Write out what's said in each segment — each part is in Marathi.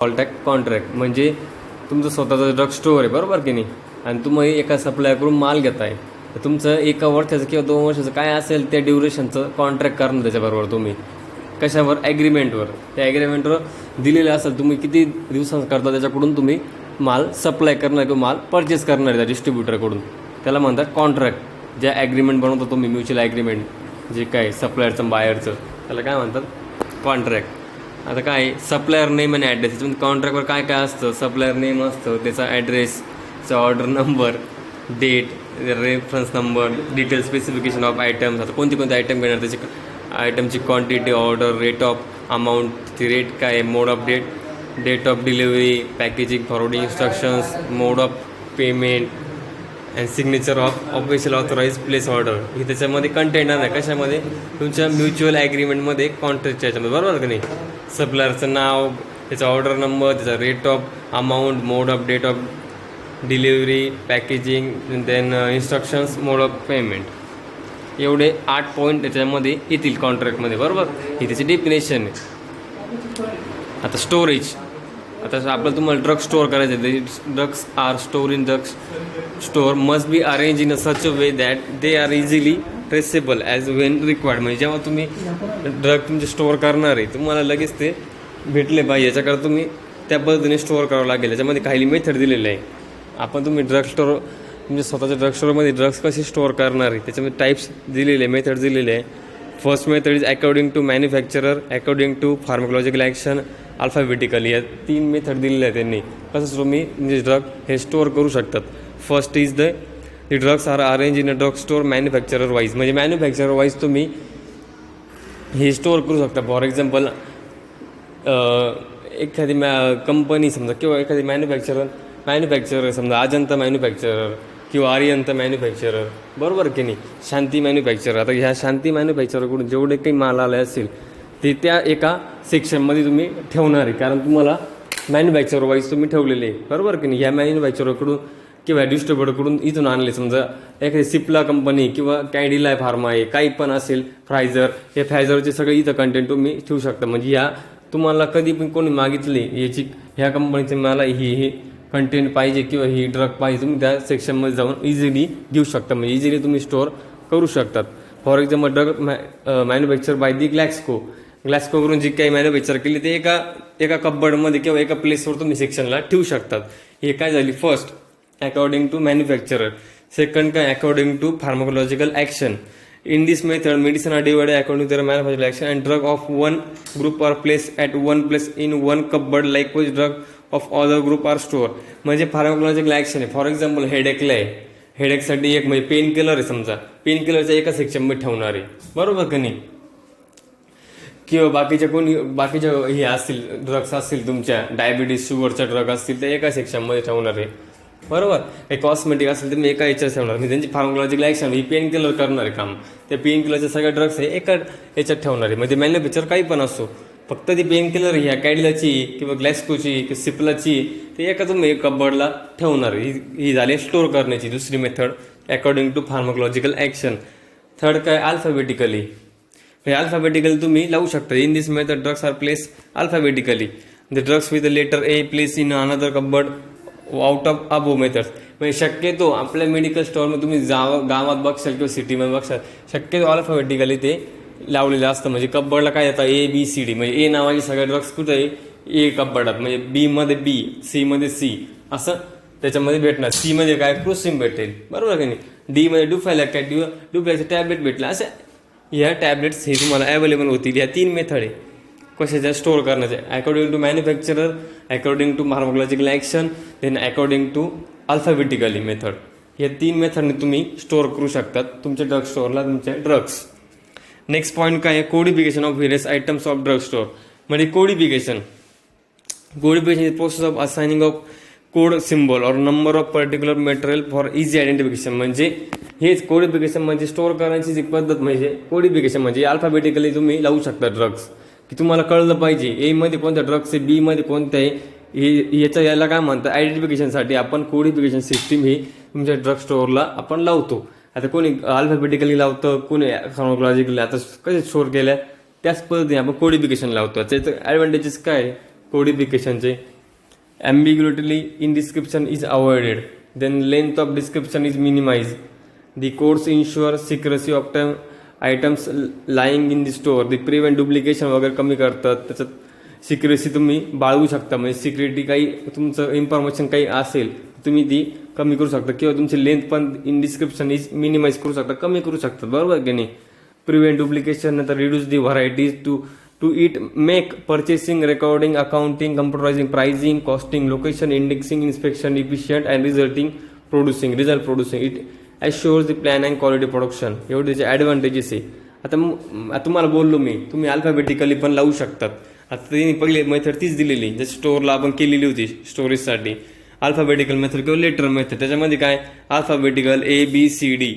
कॉलटॅक कॉन्ट्रॅक्ट म्हणजे तुमचं स्वतःचं ड्रग स्टोअर आहे, बरोबर की नाही, आणि तुम्ही एका सप्लायरकडून माल घेताय, तर तुमचं एका वर्षाचं किंवा 2 वर्षाचं काय असेल त्या ड्युरेशनचं कॉन्ट्रॅक्ट करणं त्याच्याबरोबर तुम्ही कशावर ॲग्रीमेंटवर, त्या ॲग्रीमेंटवर दिलेलं असेल तुम्ही किती दिवसांचं करता त्याच्याकडून तुम्ही माल सप्लाय करणार किंवा माल परचेस करणार आहे त्या डिस्ट्रीब्युटरकडून, त्याला म्हणतात कॉन्ट्रॅक्ट. ज्या ॲग्रीमेंट बनवतो तुम्ही म्युच्युअल ॲग्रीमेंट जे काय सप्लायरचं बायरचं, त्याला काय म्हणतात कॉन्ट्रॅक्ट. आता काय सप्लायर नेम आणि ॲड्रेस, त्याच्यामध्ये कॉन्ट्रॅक्टवर काय काय असतं, सप्लायर नेम असतं, त्याचा ॲड्रेसचा order number, date, reference number, detail specification of items, आता कोणते कोणते आयटम घेणार, त्याची आयटमची quantity, order, rate of amount, ती रेट काय आहे, mode of date, date of delivery, packaging, forwarding instructions, mode of payment and signature of official authorise place order. ही त्याच्यामध्ये कंटेंट आहे कशामध्ये, तुमच्या म्युच्युअल ॲग्रीमेंटमध्ये कॉन्ट्रॅक्टच्या याच्यामध्ये, बरोबर का नाही. सप्लायरचं नाव, त्याचा ऑर्डर नंबर, त्याचा rate of amount, mode of date of delivery, packaging, then instructions, mode of payment, एवढे 8 पॉईंट त्याच्यामध्ये येतील कॉन्ट्रॅक्टमध्ये, बरोबर. ही त्याची डेफिनेशन आहे. आता स्टोरेज, आता आपलं तुम्हाला ड्रग स्टोअर करायचं आहे, drugs are store in drugs store must be arrange in a such a way that they are easily traceable as when required. म्हणजे जेव्हा तुम्ही ड्रग तुमचे स्टोअर करणार आहे, तुम्हाला लगेच ते भेटले पाहिजे, याच्याकडे तुम्ही त्या पद्धतीने स्टोअर करावं लागेल. याच्यामध्ये काही मेथड दिलेले आहे. आपण तुम्ही ड्रग स्टोअर म्हणजे स्वतःच्या ड्रग स्टोअरमध्ये ड्रग्स कसे स्टोअर करणार आहे, त्याच्यामध्ये टाईप्स दिलेले, मेथड दिलेले आहे. First method is according to manufacturer, according to pharmacological action, alphabetically. या 3 मेथड दिलेल्या आहेत त्यांनी, कसं तुम्ही म्हणजे ड्रग हे स्टोअर करू शकतात. First is the drugs are arrange in a drug store manufacturer wise, म्हणजे मॅन्युफॅक्चरर वाईज तुम्ही हे स्टोअर करू शकता. फॉर एक्झाम्पल एखादी कंपनी समजा किंवा एखादी मॅन्युफॅक्चरर समजा अजंता मॅन्युफॅक्चरर किंवा आर्यंत मॅन्युफॅक्चरर, बरोबर की नाही, शांती मॅन्युफॅक्चरर. आता ह्या शांती मॅन्युफॅक्चररकडून जेवढे काही माल आले असतील ते त्या एका सेक्शनमध्ये तुम्ही ठेवणार आहे, कारण तुम्हाला मॅन्युफॅक्चरर वाईज तुम्ही ठेवलेले आहे, बरोबर की नाही. ह्या मॅन्युफॅक्चररकडून किंवा डिस्ट्रीब्युटरकडून इथून आणले, समजा एखादी सिप्ला कंपनी किंवा कॅडिला फार्मा आहे, काही पण असेल, फ्रायझर, हे फ्रायझरचे सगळे इथं कंटेंट तुम्ही ठेवू शकता. म्हणजे ह्या तुम्हाला कधी पण कोणी मागितली याची ह्या कंपनीचे मला ही कंटेंट पाहिजे किंवा ही ड्रग पाहिजे, तुम्ही त्या सेक्शनमध्ये जाऊन इझिली घेऊ शकता, म्हणजे इझिली तुम्ही स्टोअर करू शकतात. For example drug manufacture by the ग्लॅक्सकोकडून जी काही मॅन्युफॅक्चर केली ते एका कबर्डमध्ये किंवा एका प्लेसवर तुम्ही सेक्शनला ठेवू शकतात. हे काय झाली first, according to manufacturer. Second काय, according to pharmacological action. In this method, medicine are divided according to their manufacturing action, and drug of one group are placed at one place in one cupboard. Likewise, drug of other group are stored. म्हणजे फार्माकोलॉजिकल ॲक्शन आहे. फॉर एक्झाम्पल हेडेकला आहे, हेडेकसाठी एक म्हणजे पेन किलर आहे, समजा पेन किलरच्या एका सेक्शनमध्ये ठेवणार आहे, बरोबर का नाही. किंवा बाकीच्या हे असतील ड्रग्स असतील, तुमच्या डायबिटीज शुगरच्या ड्रग असतील ते एका सेक्शनमध्ये ठेवणार आहे, बरोबर. काही कॉस्मेटिक असेल तर मी एका याच्यात ठेवणार, मी त्यांची फार्माकोलॉजिकल ॲक्शन ही पेन किलर करणार आहे काम, त्या पेन किलरच्या सगळ्या ड्रग्स आहे एका याच्यात ठेवणार आहे. म्हणजे मॅन्युफॅक्चर काही पण असो, फक्त ती पेन किलर ह्या कॅडिलाची किंवा ग्लॅक्सकोची किंवा सिप्लाची ते एका तुम्ही एक कबर्डला ठेवणार. ही झाली स्टोअर करण्याची दुसरी method, according to pharmacological action. Third काय, अल्फाबेटिकली. हे अल्फाबेटिकली तुम्ही लावू शकता. In this method drugs are place alphabetically. The drugs with the letter A place in another cupboard out of above methods. म्हणजे शक्यतो आपल्या मेडिकल स्टोअरमध्ये तुम्ही गावात बघशाल किंवा सिटीमध्ये बघशाल, शक्यतो अल्फाबेटिकली ते लावलेलं असतं. म्हणजे कब्बर्डला काय येतं, ABCD, म्हणजे ए नावाचे सगळे ड्रग्स कुठं आहे, ए कब्बर्डात, म्हणजे बी मध्ये बी, सी मध्ये सी, असं त्याच्यामध्ये भेटणार. सी मध्ये काय, क्रोसिन भेटेल, बरोबर का नाही. डी मध्ये डुफॅलॅक काय, डुफॅलॅकचे टॅबलेट भेटला. असं ह्या टॅबलेट्स हे तुम्हाला अवेलेबल होतील. ह्या 3 मेथड आहे कशाच्या स्टोअर करण्याचे, according to manufacturer, according to pharmacological action, then according to alphabetically method. या 3 मेथडने तुम्ही स्टोअर करू शकतात तुमच्या ड्रग स्टोअरला तुमचे ड्रग्स. नेक्स्ट पॉईंट काय आहे, codification of various items of drug store. म्हणजे codification is process of assigning of code symbol और number of particular material for easy identification. म्हणजे हेच कोडिफिकेशन म्हणजे स्टोअर करण्याची जी पद्धत, म्हणजे कोडिफिकेशन म्हणजे अल्फाबेटिकली तुम्ही लावू शकता ड्रग्स, की तुम्हाला कळलं पाहिजे ए मध्ये कोणत्या ड्रग्स आहे, बी मध्ये कोणतं आहे, हे याला काय म्हणतात आयडेंटिफिकेशनसाठी आपण कोडिफिकेशन सिस्टीम ही तुमच्या ड्रग स्टोअरला आपण लावतो. आता कोणी अल्फाबेटिकली लावतं, कोणी फार्माकोलॉजिकली. आता कसे स्टोअर केल्या त्याच पद्धतीने आपण कोडिफिकेशन लावतो. त्याचं ॲडव्हान्टेजेस काय, कोडिफिकेशनचे. ambiguity in description is avoided, then length of description is minimized, the codes ensure secrecy of items lying in the store, the prevent duplication वगैरे कमी करतात. त्याच्यात सिक्रेसी तुम्ही बाळगू शकता, म्हणजे सिक्युरिटी काही तुमचं इन्फॉर्मेशन काही असेल तुम्ही ती कमी करू शकता, किंवा तुमची लेंथ पण इन डिस्क्रिप्शन इज मिनिमाइज करू शकता, कमी करू शकता, बरोबर की नाही. प्रिव्हेंट डुप्लिकेशन, नंतर reduce the varieties to it make purchasing, recording, accounting, computerising, pricing, costing, location, indexing, inspection efficient and result producing it assures the plan and quality production. एवढे त्याचे ॲडव्हान्टेजेस आहे. आता तुम्हाला बोललो मी, तुम्ही अल्फाबेटिकली पण लावू शकतात. आता त्यांनी पहिले मेथड तीच दिलेली, जसं स्टोअरला आपण केलेली होती स्टोरेजसाठी अल्फाबेटिकल मेथड किंवा लेटर मेथड. त्याच्यामध्ये काय अल्फाबेटिकल ABCD.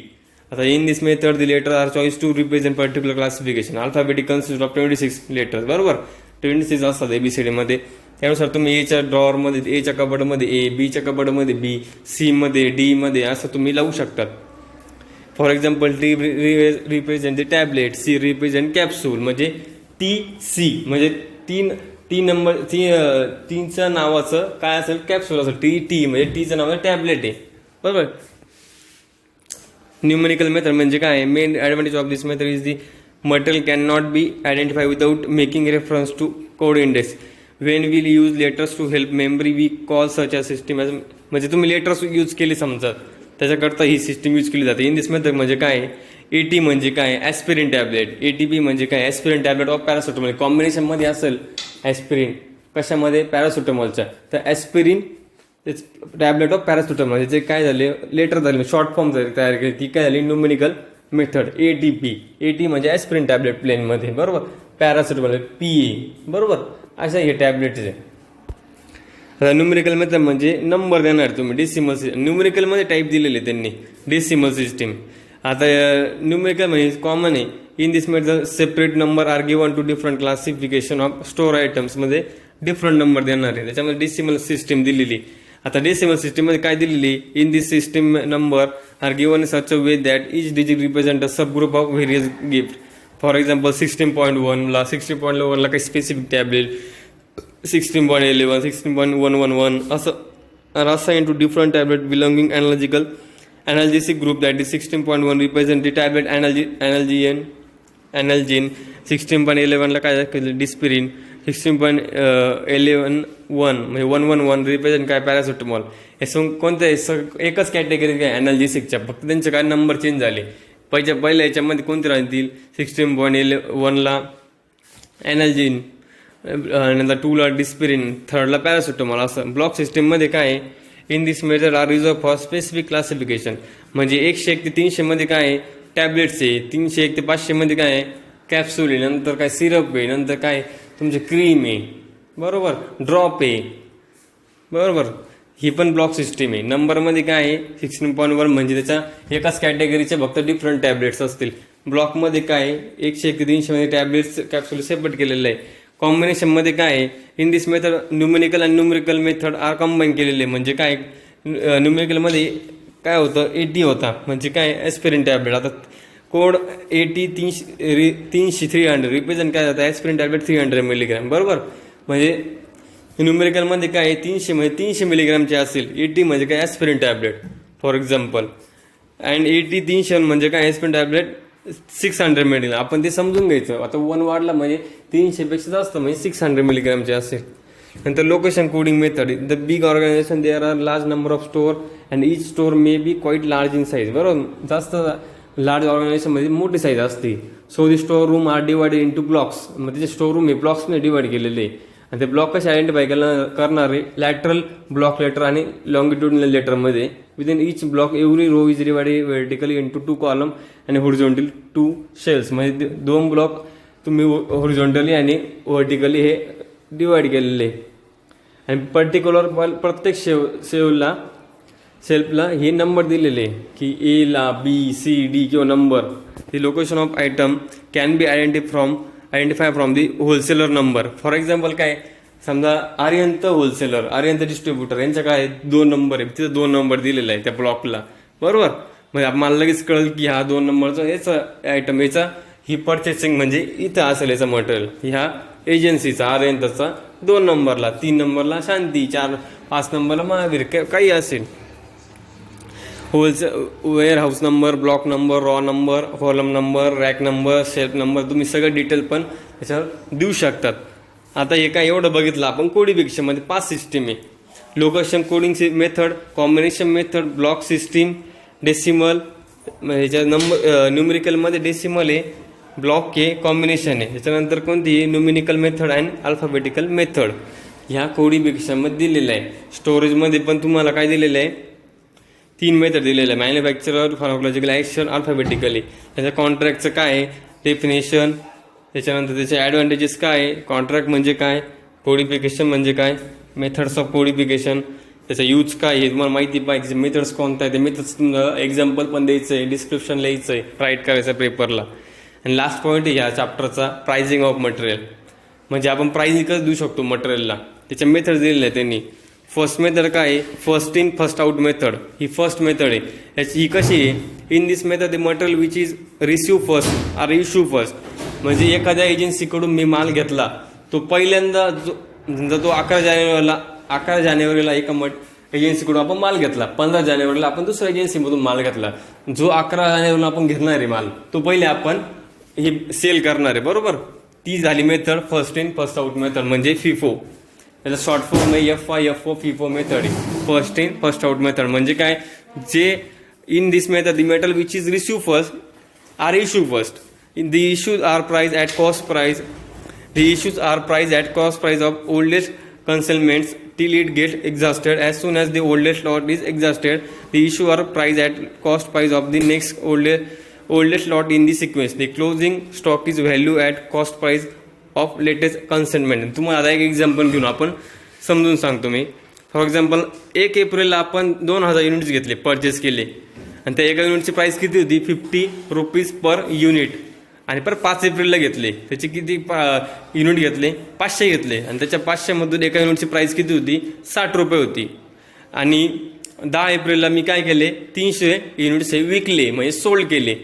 आता in this method the letter are choice to represent particular classification. Alphabetic consist of 26 letters, बरोबर. 26 असतात ABCD मध्ये. त्यानुसार तुम्ही एच्या ड्रॉवरमध्ये, एच्या कबडमध्ये A, बीच्या कबडमध्ये B, C मध्ये, D मध्ये असं तुम्ही लावू शकतात. For example T represent the tablet, C represent capsule, म्हणजे TC म्हणजे तीनचं नावाचं काय असेल कॅप्सूल असेल. T म्हणजे टीचं नाव टॅबलेट आहे, बरोबर. न्यूमेरिकल मेथड म्हणजे काय, main advantage of this method is the material can not be identify without making reference to code index. When will use letters to help memory we call such a system as, म्हणजे तुम्ही लेटर्स यूज केली समजा, त्याच्याकरता ही सिस्टीम यूज केली जाते. इन दिस मेथड म्हणजे काय, AT म्हणजे काय ॲस्पिरिन टॅबलेट, ATP म्हणजे काय ॲस्पिरिन टॅबलेट ऑफ पॅरासिटामॉल. कॉम्बिनेशनमध्ये असेल ॲस्पिरिन कशामध्ये, पॅरासिटामॉलच्या, तर ॲस्पिरिन टॅबलेट ऑफ पॅरासिटामॉल. जे काय झाले लेटर झाले, शॉर्ट फॉर्म तयार केली, ती काय झाली न्यूमेरिकल मेथड ATP. AT म्हणजे ॲस्पिरिन टॅबलेट प्लेनमध्ये, बरोबर. पॅरासिटामॉल PA, बरोबर. अशा हे टॅबलेटचे. आता न्यूमेरिकल मेथड म्हणजे नंबर देणार तुम्ही, डेसिमल सिस्टम. न्यूमेरिकलमध्ये टाईप दिलेले त्यांनी डेसिमल सिस्टीम. आता न्यूमेरिकल म्हणजे कॉमन आहे. In this method separate number are given to different classification of store आयटम्समध्ये डिफरंट नंबर देणार आहे, त्याच्यामध्ये डेसिमल सिस्टीम दिलेली. आता डेसिमल सिस्टीममध्ये काय दिलेली, in this system number are given such a way that each digit represent a sub group of various gift. For example 16.1ला 16.1ला काही स्पेसिफिक टॅबलेट, 16.11, 16.111 असं assign to different tablet belonging analgesic group, that is 16.1 represent the tablet analgin. 16.11 ला काय डिस्पिरिन, 16.11 म्हणजे 111 रिप्रेझेंट काय पॅरासिटामॉल. हे कोणत्या एकच कॅटेगरी काय अॅनाल्जेसिकच्या, फक्त त्यांचे काय नंबर चेंज झाले. पहिल्या याच्यामध्ये कोणते राहतील, 16.11ला ॲनाल्जिन, नंतर 2ला डिस्पिरिन, 3ला पॅरासिटामॉल. असं ब्लॉक सिस्टीममध्ये काय in this method are reserve for specific classification. म्हणजे 101 ते 300 मध्ये काय आहे टॅबलेट्स आहे, 301 ते 500 मध्ये काय आहे कॅप्सूल आहे, नंतर काय सिरप आहे, नंतर काय तुमचे क्रीम आहे, बरोबर, ड्रॉप आहे, बरोबर. ही पण ब्लॉक सिस्टीम आहे. नंबरमध्ये काय आहे 16.1 म्हणजे त्याच्या एकाच कॅटेगरीचे फक्त डिफरंट टॅबलेट्स असतील. ब्लॉकमध्ये काय आहे 101 ते 300 मध्ये टॅबलेट्स कॅप्सूल सेपरेट केलेलं आहे. कॉम्बिनेशनमध्ये काय आहे इन दिस मेथड न्यूमेरिकल आणि न्यूमेरिकल मेथड आर कंबाईन केलेले. म्हणजे काय न्यूमेरिकलमध्ये काय होतं 80 होता, म्हणजे काय ॲस्पिरिन टॅबलेट. आता कोड 80 300 रिप्रेझेंट काय जातं ॲस्पिरिन टॅबलेट 300 मिलीग्रॅम, बरोबर. म्हणजे न्यूमेरिकलमध्ये काय आहे 300 म्हणजे 300 मिलीग्रामचे असेल, 80 म्हणजे काय aspirin tablet for example, and 80 300 म्हणजे काय ॲस्पिरिन टॅबलेट 600 मिलीग्राम. आपण ते समजून घ्यायचं. आता 1 वाढला म्हणजे 300पेक्षा जास्त म्हणजे 600 मिलीग्रामचे असेल. नंतर location coding method. The big organisation there are large number of store and each store may be quite large in size, बरोबर. जास्त लार्ज ऑर्गनायझेशनमध्ये मोठी साईज असते. So the store room are divided into blocks. मग त्याचे स्टोअर रूम हे ब्लॉक्समध्ये डिवाइड केलेले. आणि ते ब्लॉक कसे आयडेंटिफाय करणारे लॅटरल ब्लॉक लेटर आणि लॉंगिट्युडिनल लेटरमध्ये. Within each block every row is divided vertically into 2 column आणि हॉरिझॉन्टल 2 शेल्स. म्हणजे 2 ब्लॉक तुम्ही हॉरिझॉन्टली आणि व्हर्टिकली हे डिवाइड केलेले. आणि पर्टिक्युलर प्रत्येक सेल्फला हे नंबर दिलेले की एला BCD किंवा number. The location of item can be identify from the wholesaler number. For example काय समजा आर्यंत होलसेलर, आर्यंत डिस्ट्रीब्युटर यांचा काय 2 नंबर आहे, तिथं 2 नंबर दिलेला आहे त्या ब्लॉकला, बरोबर. म्हणजे मला लगेच कळेल की हा 2 नंबरचा याचा आयटम, याचा ही पर्चेसिंग म्हणजे इथं असेल याचं मटेरियल, ह्या एजन्सीचा आर्यंतचा 2 नंबरला, 3 नंबरला शांती, 4-5 नंबरला महावीर, काही असेल. Warehouse number, block number, row number, column number, rack number, shelf number, तुम्ही सगळं डिटेल पण त्याच्यावर देऊ शकतात. आता हे काय एवढं बघितलं आपण. कोडिफिकेशनमध्ये 5 सिस्टीम आहे. Location coding method, combination method, block system, decimal, ह्याच्या न्यूमेरिकलमध्ये डेसिमल आहे, ब्लॉक आहे, कॉम्बिनेशन आहे. त्याच्यानंतर कोणती आहे न्यूमेरिकल मेथड आणि अल्फाबेटिकल मेथड. ह्या कोडिफिकेशनमध्ये दिलेलं आहे. स्टोरेजमध्ये पण तुम्हाला काय दिलेलं आहे, 3 मेथड दिलेलं आहे. Manufacturer, pharmacological action, alphabetically. त्याच्या कॉन्ट्रॅक्टचं काय आहे, डेफिनेशन, त्याच्यानंतर त्याचे ॲडव्हान्टेजेस काय आहे, कॉन्ट्रॅक्ट म्हणजे काय, कोडिफिकेशन म्हणजे काय, मेथड्स ऑफ कोडिफिकेशन, त्याचा यूज काय आहे तुम्हाला माहिती पाहिजे, मेथड्स कोणता आहे ते मेथड्स तुम्हाला एक्झाम्पल पण द्यायचं आहे, डिस्क्रिप्शन लिहायचं आहे, राईट करायचं आहे पेपरला. आणि लास्ट पॉईंट आहे ह्या चॅप्टरचा, प्राइसिंग ऑफ मटेरियल. म्हणजे आपण प्राइसिंग कसं देऊ शकतो मटेरियलला, त्याच्या मेथड दिलेले आहे त्यांनी. फर्स्ट मेथड काय आहे, first in first out method. ही फर्स्ट मेथड आहे. ही कशी आहे, in this method the material which is receive first are issue first. म्हणजे एखाद्या एजन्सीकडून मी माल घेतला, तो पहिल्यांदा जो 11 जानेवारीला एका एजन्सीकडून आपण माल घेतला, 15 जानेवारीला आपण दुसऱ्या एजन्सीमधून माल घेतला. जो 11 जानेवारीला आपण घेणार आहे माल, तो पहिले आपण हे सेल करणार आहे, बरोबर. ती झाली method first in first out method, म्हणजे फिफो. त्याचा शॉर्ट फॉर्म आहे FIFO, फिफो मेथड आहे. First in first out method म्हणजे काय, जे in this method the metal which is receive first are issue first. The issues are price at cost price. The issues are priced at cost price of oldest consignments till it gets exhausted. As soon as the oldest lot is exhausted, the issue are priced at cost price of the next oldest lot in the sequence. The closing stock is value at cost price of latest consignment. तुम्हाला आता एक एक्झाम्पल घेऊन आपण समजून सांगतो मी. फॉर एक्झाम्पल 1 एप्रिलला आपण 2000 युनिट्स घेतले, परचेस केले, आणि त्या एका युनिटची प्राइस किती होती, 50 रुपीज पर युनिट. आणि पर 5 एप्रिलला घेतले, त्याचे किती युनिट घेतले, 500 घेतले, आणि त्याच्या 500मधून एका युनिटची प्राइस किती होती, 60 रुपये होती. आणि 10 एप्रिलला मी काय केले, 300 युनिट्स हे विकले, म्हणजे सोल्ड केले.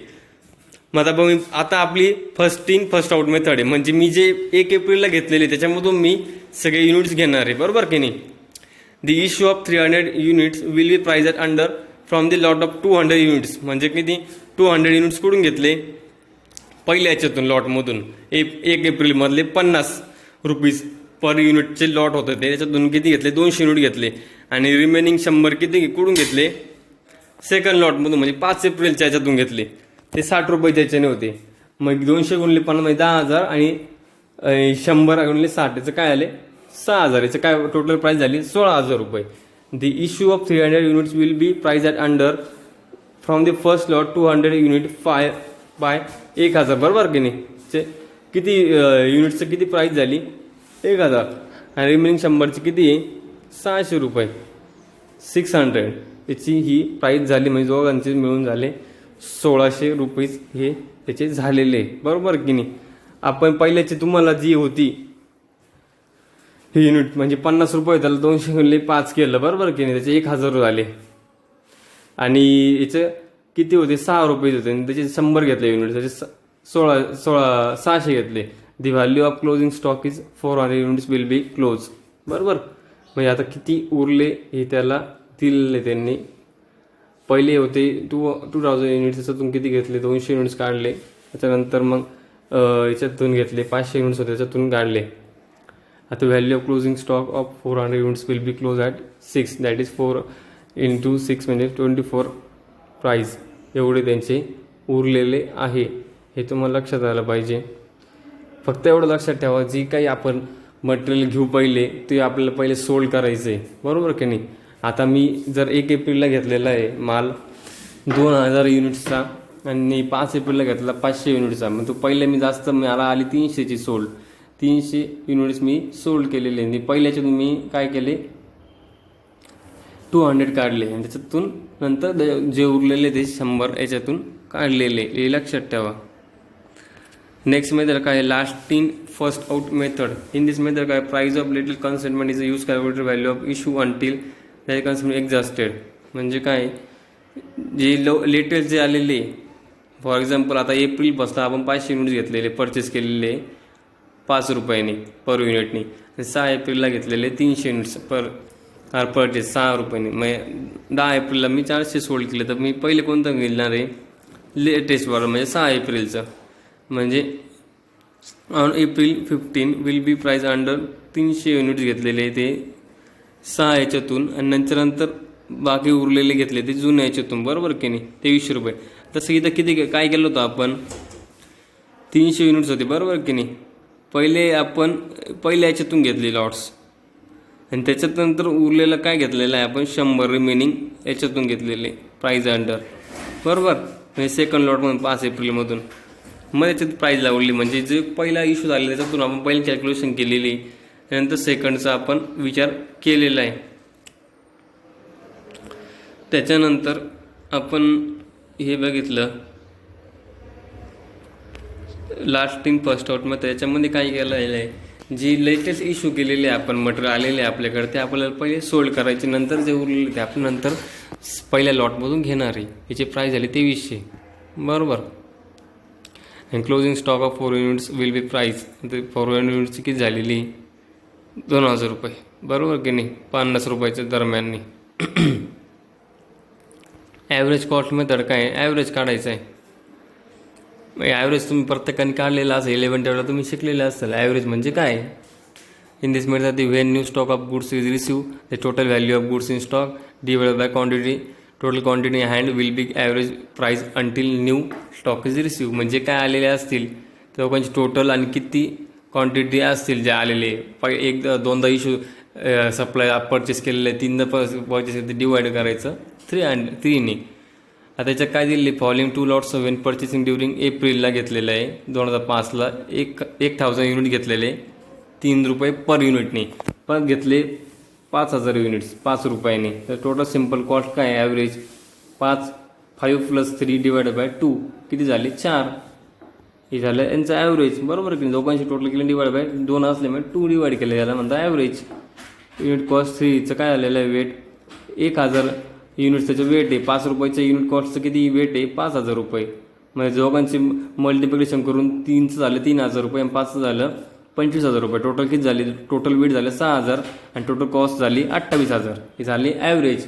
मग आता आपली first in first out method आहे. म्हणजे मी जे 1 एप्रिलला घेतलेले त्याच्यामधून मी सगळे युनिट्स घेणार आहे, बरोबर की नाही. The issue of 300 units will be price at under from the lot of 200 units. म्हणजे किती, 200 युनिट्स कुठून घेतले, पहिल्या याच्यातून लॉटमधून. 1 एप्रिलमधले 50 रुपीज पर युनिटचे लॉट होते ते, त्याच्यातून किती घेतले, 200 युनिट घेतले. आणि रिमेनिंग 100 किती कुठून घेतले, सेकंड लॉटमधून, म्हणजे 5 एप्रिलच्या याच्यातून घेतले. ते 60 रुपयाच्या याच्याने होते. मग 200 गुणले 50 म्हणजे 10,000, आणि 100 गुणले 60, याचं काय आले 6,000. याचं काय टोटल प्राइस झाली 16,000 रुपये. The issue of 300 units will be price at under from the first lot 200 unit 5 by 1000, बरोबर की नाही. किती युनिटचं किती प्राइस झाली 1000, आणि रिमेनिंग 100ची किती आहे 600 रुपये, 600. याची ही प्राइस झाली, म्हणजे दोघांचे मिळून झाले 1600 रुपीज हे त्याचे झालेले, बरोबर की नाही. आपण पहिल्याची तुम्हाला जी होती ही युनिट म्हणजे 50 रुपये, त्याला 200 गुणले 5 केलं, बरोबर की नाही, त्याचे 1000 झाले. आणि याचं किती होते 6 रुपये होते, आणि त्याचे 100 घेतले युनिट, त्याचे 600 घेतले. The value of closing stock is 400 units will be close, बरोबर. म्हणजे आता किती उरले हे त्याला दिलेले त्यांनी. पहिले होते 2000 युनिट्स, त्याच्यातून किती घेतले 200 युनिट्स काढले. त्याच्यानंतर मग याच्यातून घेतले 500 युनिट्स होते, त्याच्यातून काढले. आता value of closing stock of 400 units will be close at 6, that is 4 × 6 म्हणजे 24 प्राइस. एवढे त्यांचे उरलेले आहे, हे तुम्हाला लक्षात आलं पाहिजे. फक्त एवढं लक्षात ठेवा, जी काही आपण मटेरियल घेऊ पहिले ते आपल्याला पहिले सोल्ड करायचं आहे, बरोबर की नाही. आता मी जर 1 एप्रिलला घेतलेला आहे माल 2000 युनिट्सचा, आणि 5 एप्रिलला घेतला 500 युनिट्सचा, मग तो पहिले मी जास्त मला आली 300ची सोल्ड, 300 युनिट्स मी सोल्ड केलेले. आणि पहिल्याच्यातून मी काय केले 200 काढले, आणि त्याच्यातून नंतर जे उरलेले ते 100 याच्यातून काढलेले, हे लक्षात ठेवा. नेक्स्ट मेथड काय, last in first out method. In this method काय, price of little consignment is use calculated value of issue until that consignment exhausted. म्हणजे काय, जे लेटेस्ट जे आलेले, फॉर एक्झाम्पल आता एप्रिलपासून आपण 500 युनिट्स घेतलेले, परचेस केलेले 5 रुपयाने पर युनिटनी, 6 एप्रिलला घेतलेले 300 युनिट्स पर परचेस 6 रुपयांनी. मग 10 एप्रिलला मी 400 सोल्ड केले. तर मी पहिले कोणतं घेणार आहे, लेटेस्टवर म्हणजे 6 एप्रिलचं. म्हणजे on April 15 will be price under 300 units घेतलेले ते 6 याच्यातून, आणि नंतर बाकी उरलेले घेतले ते जुन्या याच्यातून, बरोबर की नाही, 2300 रुपये. तसं इथं किती काय केलं होतं आपण, 300 युनिट्स होते, बरोबर की नाही. आपण पहिल्या याच्यातून घेतले लॉट्स, आणि त्याच्यात नंतर उरलेलं काय घेतलेलं आहे आपण, 100 रिमेनिंग याच्यातून घेतलेले प्राईज अंडर, बरोबर. म्हणजे सेकंड लॉटमधून 5 एप्रिलमधून मग त्याच्यात प्राईज लावली. म्हणजे जे पहिला इश्यू झाला त्याच्यातून आपण पहिली कॅल्क्युलेशन केलेली, त्यानंतर सेकंडचा आपण विचार केलेला आहे. त्याच्यानंतर आपण हे बघितलं लास्ट इन फर्स्ट आउट. मग त्याच्यामध्ये काय केलं आहे, जी लेटेस्ट इश्यू केलेले आहे आपण, मटेरियल आलेले आहे आपल्याकडे, ते आपल्याला पहिले सोल्ड करायचे, नंतर जे उरलेले ते आपण नंतर पहिल्या लॉटमधून घेणार आहे. याची प्राईस झाली 2300, बरोबर. And closing stock of 4 units will B price. 4 युनिट्सची किती झालेली, 2000 रुपये, बरोबर की नाही, 50 रुपयाच्या दरम्याननी. ॲव्हरेज कॉस्ट मेथड काय आहे, ॲव्हरेज काढायचं आहे. ॲव्हरेज तुम्ही प्रत्येकाने काढलेला असेल, 11 टेबलला तुम्ही शिकलेलं असेल. ॲव्हरेज म्हणजे काय, in this method the when new stock of goods is receive the total value of goods in stock divided by quantity, total quantity hand will be average price until new stock is receive. म्हणजे काय आलेले असतील त्या लोकांची टोटल आणि किती क्वांटिटी असतील जे आलेले, दोनदा इश्यू सप्लाय परचेस केलेले, 3दा परचेस केले, डिवाइड करायचं 3ने. आता त्याच्यात काय दिले, following 2 lots Wien purchasing during एप्रिलला घेतलेलं आहे 2005ला 1000 युनिट घेतलेले 3 रुपये पर युनिटने, पण घेतले 5000 युनिट्स 5 रुपयाने. तर टोटल सिम्पल कॉस्ट काय आहे, ॲव्हरेज 5 + 3 डिवाइडेड बाय 2 किती झाले 4. हे झालं यांचं ॲव्हरेज, बरोबर की नाही. दोघांची टोटल केले डिवाइड बाय 2 असल्यामुळे 2 डिवाइड केले, याला म्हणतात ॲव्हरेज. युनिट कॉस्ट 3चं काय आलेलं आहे, वेट 1000 युनिट्स त्याचं वेट आहे. 5 रुपयाचं युनिट कॉस्टचं किती वेट आहे, 5000 रुपये. म्हणजे दोघांचे मल्टिप्लिकेशन करून 3चं झालं 3000 रुपये आणि 5चं झालं 25000 रुपये. टोटल किती झाली, टोटल वेट झालं 6000 आणि टोटल कॉस्ट झाली 28000. ही झाली ॲव्हरेज.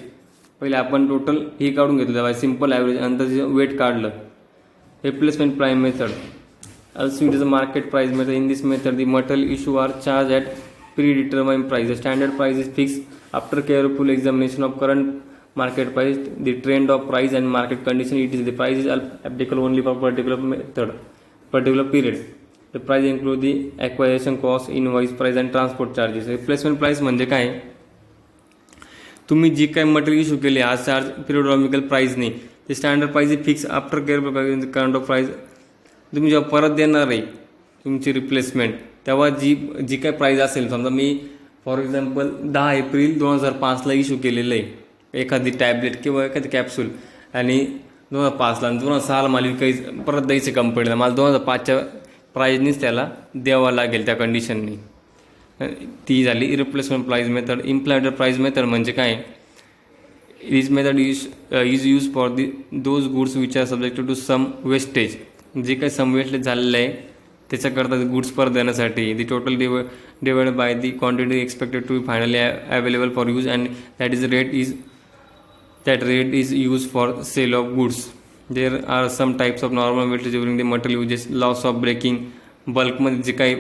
पहिले आपण टोटल हे काढून घेतलं बाय सिम्पल ॲव्हरेज, नंतर तिचं वेट काढलं. Replacement price method, also it is a market price method. In this method the material issue are charged at predetermined price. The standard price is fixed after careful examination of current market price, the trend of price and market condition. It is the price is applicable only for particular method, particular period. The price include the acquisition cost, invoice price and transport charges. Replacement price म्हणजे काय, तुम्ही जी काय मटेरियल इश्यू केली आज चार्ज पिरियडॉमिकल प्राईसने, ते standard price fix after care current of price. तुम्ही जेव्हा परत देणार आहे तुमची रिप्लेसमेंट, तेव्हा जी काय प्राईस असेल, समजा मी फॉर एक्झाम्पल 10 एप्रिल 2005ला इश्यू केलेलं आहे एखादी टॅबलेट किंवा एखादी कॅप्सूल, आणि 2005ला आणि 2006ला मला काही परत द्यायचं कंपनीला, मला 2005च्या प्राईजनीच त्याला द्यावं लागेल त्या कंडिशननी. ती झाली replacement price method. Employment price method म्हणजे काय, this method is use for those goods which are subjected to some wastage. जे काही सम वेस्टेज झालेलं आहे त्याच्याकरता गुड्स परत देण्यासाठी. The total divide by the quantity expected to be finally available for use and that rate is used for sale of goods. There are some types of normal wastage during the material uses, loss of breaking. बल्कमध्ये जे काही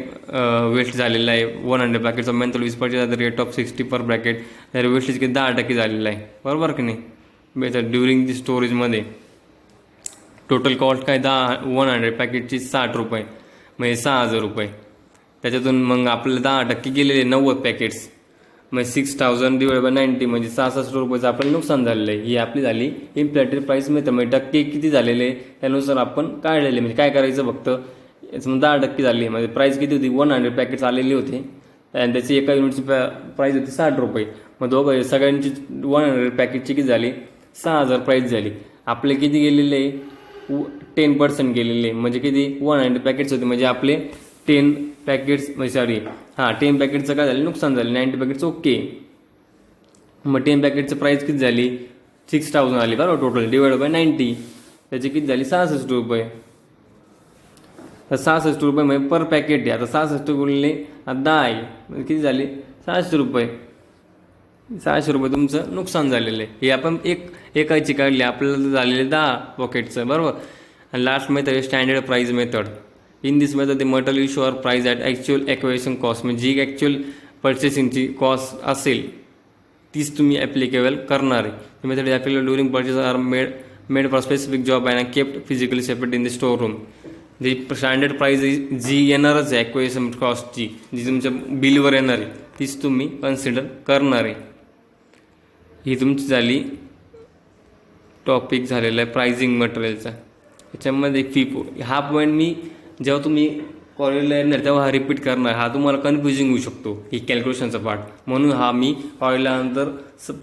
वेस्ट झालेलं आहे 100 packets of menthol was purchase at the rate of 60 per bracket, तर वेस्टेज किती 10% झालेलं आहे, बरोबर की नाही. बेटर ड्युरिंग दी स्टोरेजमध्ये टोटल कॉस्ट काय 100 पॅकेटची 60 रुपये, म्हणजे 6000 रुपये. त्याच्यातून मग आपल्याला 10% गेलेले 90 पॅकेट्स, मग 6000 डिवाइड बाय 90 म्हणजे 66 रुपयाचं आपल्याला नुकसान झालेलं आहे. ही आपली झाली इम्प्लॅटेड प्राईस मेथड. म्हणजे टक्के किती झालेले त्यानुसार आपण काढलेले. म्हणजे काय करायचं, फक्त समजा 10% झाली, म्हणजे प्राईस किती होती 100 पॅकेट्स आलेले होते आणि त्याची एका युनिटची प्राईस होती 60 रुपये. मग दोघं सगळ्यांची 100 पॅकेटची किती झाली 6000 प्राईस झाली. आपले किती गेलेले 10% गेलेले, म्हणजे किती 100 पॅकेट्स होते, म्हणजे आपले 10 पॅकेट्स म्हणजे 10 पॅकेटचं काय झालं नुकसान झालं, 90 पॅकेटचं ओके. मग 10 पॅकेटचं प्राईस किती झाली 6000 आली, बरोबर. टोटल डिवाइड बाय 90 त्याची किती झाली 66 रुपये. तर 66 रुपये म्हणजे पर पॅकेट आहे. आता 66 गुणिले 10 आहे म्हणजे किती झाले 600 रुपये. 600 रुपये तुमचं नुकसान झालेलं आहे. हे आपण एकाची काढली आपल्याला झालेले 10 पॉकेटचं बरोबर. आणि लास्ट मेथड आहे standard price method. In this method the material issue or price at actual acquisition cost म्हणजे जी ॲक्च्युअल पर्चेसिंगची कॉस्ट असेल तीच तुम्ही ॲप्लिकेबल करणार आहे. Method applicable during purchase are made for specific job and kept physically separate in the store room. जी स्टँडर्ड प्राईज जी येणारच आहे ॲक्वेशन कॉस्टची जी तुमच्या बिलवर येणार आहे तीच तुम्ही कन्सिडर करणार आहे. ही तुमची झाली टॉपिक झालेला आहे प्राइजिंग मटेरियलचा. याच्यामध्ये फी हा पॉईंट मी जेव्हा तुम्ही कॉलेजला येणार तेव्हा हा रिपीट करणार. हा तुम्हाला कन्फ्युजिंग होऊ शकतो ही कॅल्क्युलेशनचा पार्ट. म्हणून हा मी कॉलेजला नंतर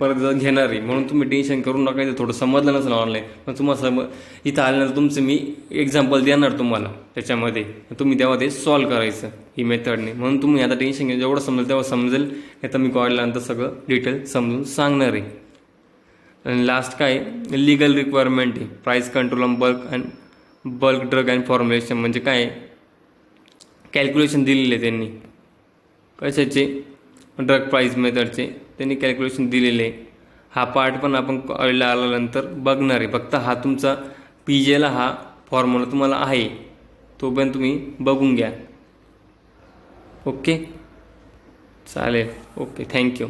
परत घेणार आहे. म्हणून तुम्ही टेन्शन करू नका. ते थोडं समजलं नसेल ऑनलाईन पण तुम्हाला इथं आल्यानंतर तुमचं मी एक्झाम्पल देणार तुम्हाला त्याच्यामध्ये तुम्ही तेव्हा ते सॉल्व करायचं ही मेथडने. म्हणून तुम्ही आता टेन्शन घ्या. जेवढं समजेल तेव्हा समजेल. नाही तर मी कॉलेजला नंतर सगळं डिटेल समजून सांगणार आहे. आणि लास्ट काय लिगल रिक्वायरमेंट आहे price control on bulk drug and formulation. म्हणजे काय कॅल्क्युलेशन दिलेले त्यांनी कशाचे ड्रग प्राईस मेथडचे त्यांनी कॅल्क्युलेशन दिलेले आहे. हा पार्ट पण आपण कॉलेजला आल्यानंतर बघणार आहे. फक्त हा तुमचा PJला हा फॉर्म्युला तुम्हाला आहे तो पण तुम्ही बघून घ्या. ओके चालेल. Okay thank you.